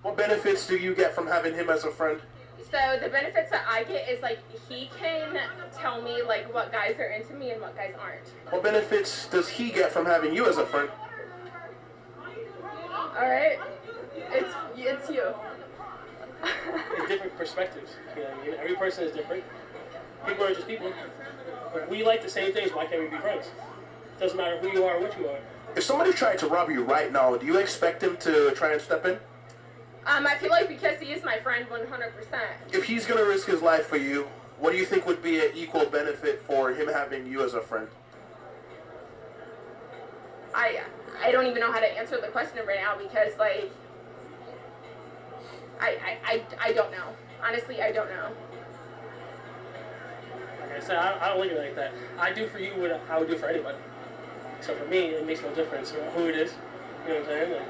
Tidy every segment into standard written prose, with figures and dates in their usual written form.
What benefits do you get from having him as a friend? So the benefits that I get is like he can tell me like what guys are into me and what guys aren't. What benefits does he get from having you as a friend? All right, it's you. It's different perspectives. You know what I mean? Every person is different. People are just people. If we like the same things, why can't we be friends? Doesn't matter who you are or what you are. If somebody tried to rob you right now, do you expect him to try and step in? I feel like because he is my friend 100%. If he's going to risk his life for you, what do you think would be an equal benefit for him having you as a friend? I don't even know how to answer the question right now because like I don't know. Honestly, I don't know. Like I said, I don't look at it like that. I do for you what I would do for anybody. So for me, it makes no difference who it is. You know what I'm saying? Like,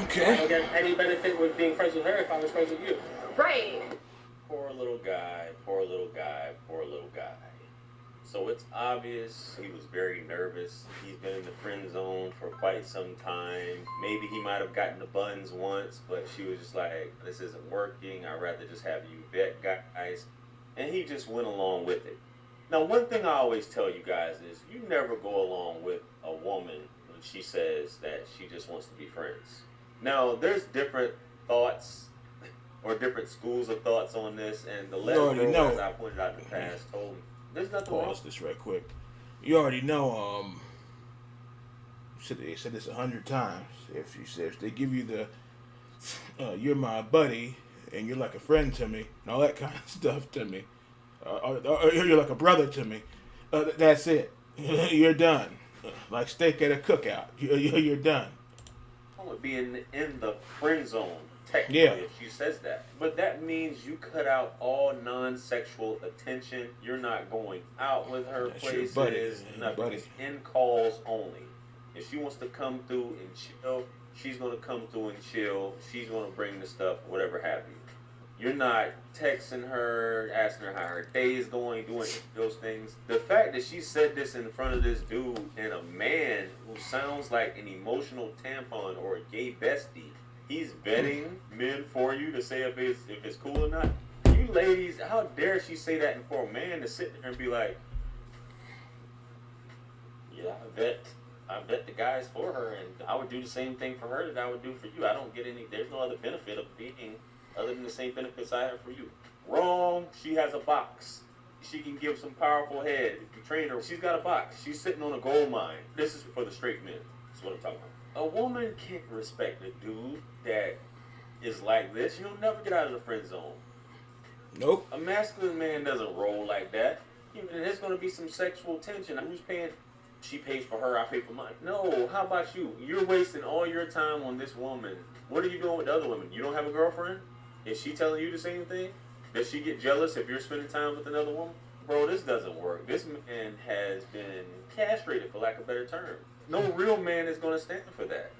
Okay. I don't get any benefit with being friends with her if I was friends with you. Right. Poor little guy, poor little guy, poor little guy. So it's obvious he was very nervous. He's been in the friend zone for quite some time. Maybe he might have gotten the buns once, but she was just like, this isn't working. I'd rather just have you vet guys. And he just went along with it. Now, one thing I always tell you guys is you never go along with a woman when she says that she just wants to be friends. Now, there's different thoughts or different schools of thoughts on this, and the letter girl, as I pointed out in the past, told me there's nothing wrong. Pause this right quick. You already know. They said this 100 times. If they give you the, you're my buddy and you're like a friend to me and all that kind of stuff to me, or you're like a brother to me, that's it. You're done. Like steak at a cookout. You're done. Would be in the friend zone, technically, if she says that. But that means you cut out all non-sexual attention. You're not going out with her places, nothing. It's in calls only. If she wants to come through and chill, she's going to come through and chill. She's going to bring the stuff, whatever have you. You're not texting her, asking her how her day is going, doing those things. The fact that she said this in front of this dude and a man who sounds like an emotional tampon or a gay bestie, he's vetting men for you to say if it's cool or not. You ladies, how dare she say that and for a man to sit there and be like, yeah, I bet the guys for her and I would do the same thing for her that I would do for you. I don't get any, there's no other benefit of being other than the same benefits I have for you. Wrong. She has a box. She can give some powerful head. If you train her, she's got a box. She's sitting on a gold mine. This is for the straight men. That's what I'm talking about. A woman can't respect a dude that is like this. You'll never get out of the friend zone. Nope. A masculine man doesn't roll like that. There's going to be some sexual tension. Who's paying? She pays for her, I pay for mine. No, how about you? You're wasting all your time on this woman. What are you doing with the other women? You don't have a girlfriend? Is she telling you the same thing? Does she get jealous if you're spending time with another woman? Bro, this doesn't work. This man has been castrated, for lack of a better term. No real man is going to stand for that.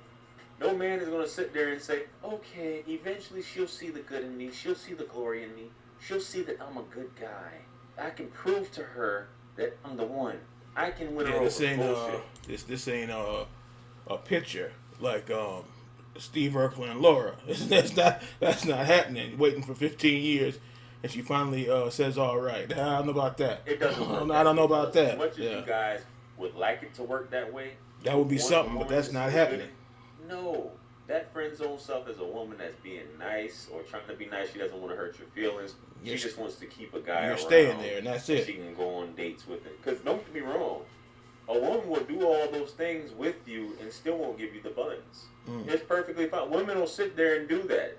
No man is going to sit there and say, okay, eventually she'll see the good in me. She'll see the glory in me. She'll see that I'm a good guy. I can prove to her that I'm the one. I can win her over. This ain't a picture like Steve Urkel and Laura. That's not happening. Waiting for 15 years, and she finally says, "All right." I don't know about that. It doesn't work. I don't know about that. As much as you guys would like it to work that way, that would be something, but that's not happening. No, that friend zone stuff is a woman that's being nice or trying to be nice. She doesn't want to hurt your feelings. She just wants to keep a guy around. You're staying there, and that's it. She can go on dates with it. Because don't get me wrong, a woman will do all those things with you and still won't give you the buns. It's perfectly fine. Women will sit there and do that.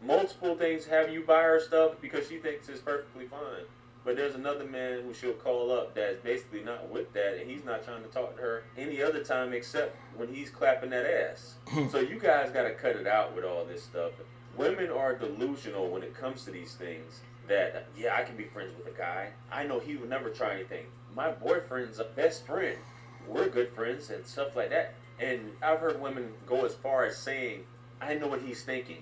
Multiple things, have you buy her stuff because she thinks it's perfectly fine. But there's another man who she'll call up that's basically not with that, and he's not trying to talk to her any other time except when he's clapping that ass. So you guys got to cut it out with all this stuff. Women are delusional when it comes to these things. That, yeah, I can be friends with a guy. I know he would never try anything. My boyfriend's a best friend. We're good friends and stuff like that. And I've heard women go as far as saying, I know what he's thinking.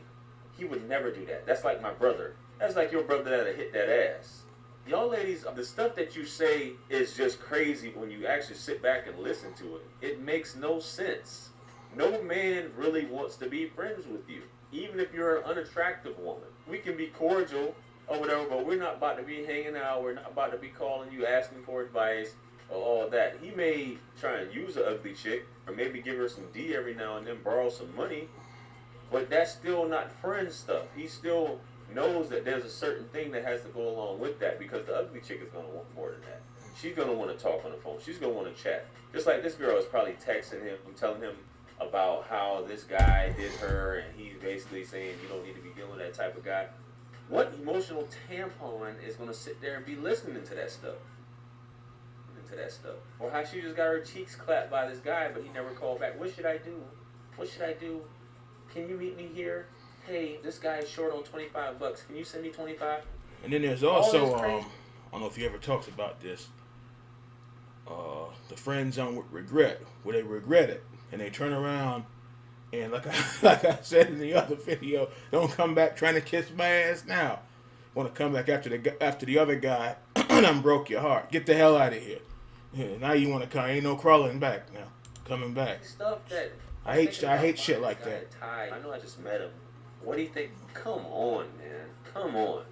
He would never do that. That's like my brother. That's like your brother that'll hit that ass. Y'all ladies, the stuff that you say is just crazy when you actually sit back and listen to it. It makes no sense. No man really wants to be friends with you. Even if you're an unattractive woman, we can be cordial or whatever, but we're not about to be hanging out. We're not about to be calling you, asking for advice or all that. He may try and use an ugly chick or maybe give her some D every now and then, borrow some money, but that's still not friend stuff. He still knows that there's a certain thing that has to go along with that because the ugly chick is going to want more than that. She's going to want to talk on the phone. She's going to want to chat. Just like this girl is probably texting him and telling him about how this guy did her, and he's basically saying you don't need to be dealing with that type of guy. What emotional tampon is going to sit there and be listening to that stuff? Or how she just got her cheeks clapped by this guy, but he never called back. What should I do? What should I do? Can you meet me here? Hey, this guy is short on $25. Can you send me 25? And then there's also, I don't know if you ever talked about this, the friend zone with regret, where they regret it, and they turn around, and like I said in the other video, don't come back trying to kiss my ass now. Want to come back after the other guy, and broke your heart. Get the hell out of here. Yeah, now you want to come. Ain't no crawling back now. Coming back. Stuff that I hate shit like that. I know I just met him. What do you think? Come on, man. Come on.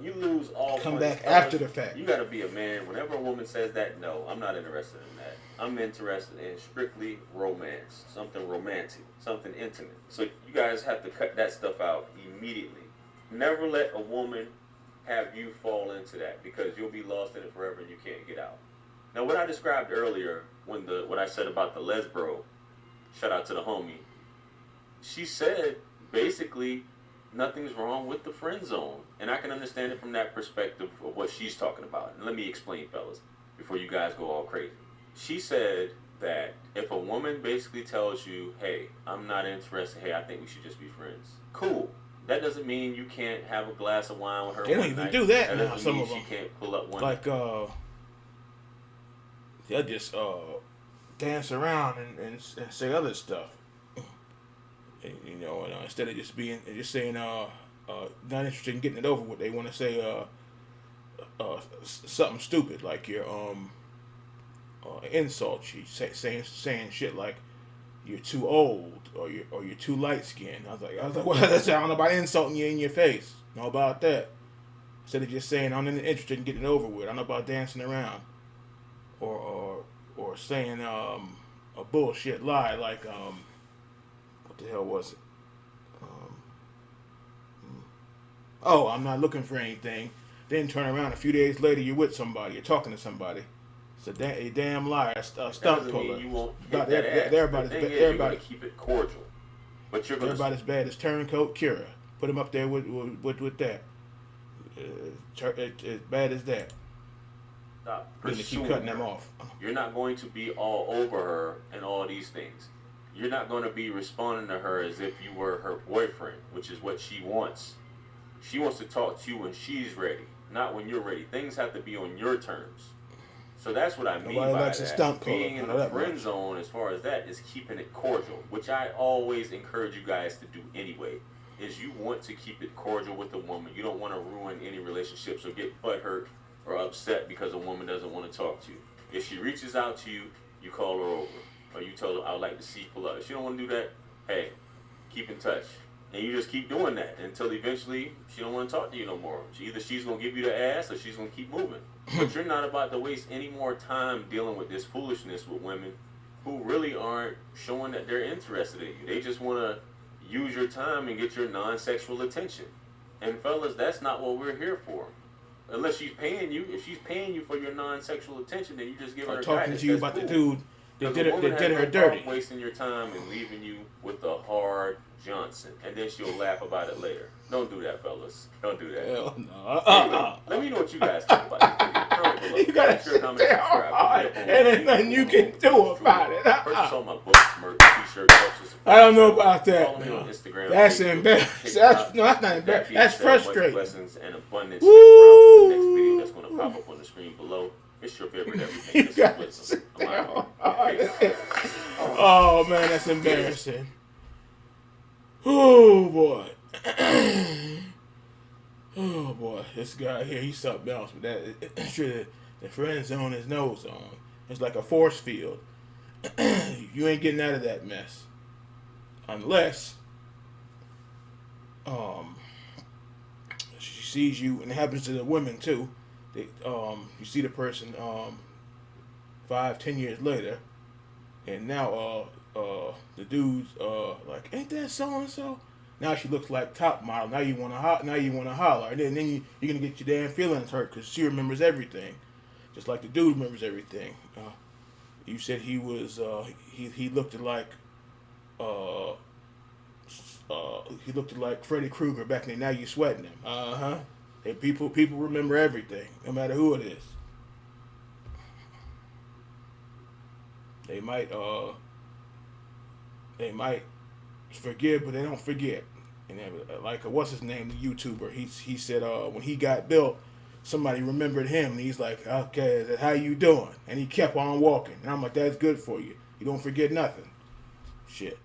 You lose all. Come back after the fact. You got to be a man. Whenever a woman says that, no, I'm not interested in that. I'm interested in strictly romance, something romantic, something intimate. So you guys have to cut that stuff out immediately. Never let a woman have you fall into that because you'll be lost in it forever and you can't get out. Now, what I described earlier, what I said about the lesbro, shout out to the homie, she said basically nothing's wrong with the friend zone. And I can understand it from that perspective of what she's talking about. And let me explain, fellas, before you guys go all crazy. She said that if a woman basically tells you, hey, I'm not interested, hey, I think we should just be friends. Cool. That doesn't mean you can't have a glass of wine with her. They don't even do that now, some of them. She can't pull up one. Like, they'll just dance around and say other stuff. And, you know, and, instead of just saying not interested in getting it over with, they want to say something stupid like your insult. You saying shit like you're too old or you're too light skinned. I was like, well, I don't know about insulting you in your face. Know about that. Instead of just saying I'm interested in getting it over with. I don't know about dancing around. Or saying a bullshit lie like what the hell was it? Oh, I'm not looking for anything. Then turn around a few days later, you're with somebody, you're talking to somebody. It's a damn liar, a stunt puller. You won't About hit that ass. everybody's The thing is, everybody. You're gonna keep it cordial, but you're gonna Everybody's bad as Turncoat Cura. Put him up there with that. As bad as that. stop Then to pursuing keep cutting her. them off. You're not going to be all over her and all these things. You're not going to be responding to her as if you were her boyfriend, which is what she wants. She wants to talk to you when she's ready, not when you're ready. Things have to be on your terms. So that's what I mean Nobody by likes a that. stunt puller. Being in I know the that friend much. zone, as far as that, is keeping it cordial, which I always encourage you guys to do anyway. Is you want to keep it cordial with a woman. You don't want to ruin any relationships or get butthurt or upset because a woman doesn't want to talk to you. If she reaches out to you, you call her over. Or you tell her, I would like to see pull up. If she don't want to do that, hey, keep in touch. And you just keep doing that until eventually she don't want to talk to you no more. Either she's going to give you the ass or she's going to keep moving. But you're not about to waste any more time dealing with this foolishness with women who really aren't showing that they're interested in you. They just want to use your time and get your non-sexual attention. And fellas, that's not what we're here for. Unless she's paying you. If she's paying you for your non-sexual attention, then you just give her Or a talking guidance. to you That's about the cool. dude that 'Cause did a her woman has no dirty. problem wasting your time and leaving you with a hard Johnson, and then she'll laugh about it later. Don't do that, fellas. Don't do that. Hell no. Anyway, let me know what you guys think about this video. Comment below. You gotta Make sure to comment sit and there subscribe. hard, Hit up on and there's nothing you can do about it. Purchase all my books, merch, t-shirt, posters. I don't know about that. Follow me on Instagram. That's Facebook, embarrassing. TikTok. That's not That embarrassing. being That's said, much frustrating. blessings and abundance. Woo! Stick around for the next video that's going to pop up on the screen below. It's your favorite everything. You This is gotta wisdom. sit I'm there out. hard. Peace. Oh man, that's embarrassing. Oh boy. Oh boy, this guy here, he's something else. But that sure the friend zone is no zone. It's like a force field. You ain't getting out of that mess unless um, she sees you, and it happens to the women too. You see the person 5, 10 years later, and now the dude's like, ain't that so and so? Now she looks like top model. Now you want to holler, and then you're gonna get your damn feelings hurt because she remembers everything, just like the dude remembers everything. You said he was he looked like uh, he looked like Freddy Krueger back then. Now you sweating him. Hey, people remember everything, no matter who it is. They might forgive, but they don't forget. And like what's his name, the YouTuber? He said when he got built, somebody remembered him, and he's like, okay, how you doing? And he kept on walking. And I'm like, that's good for you. You don't forget nothing. Shit.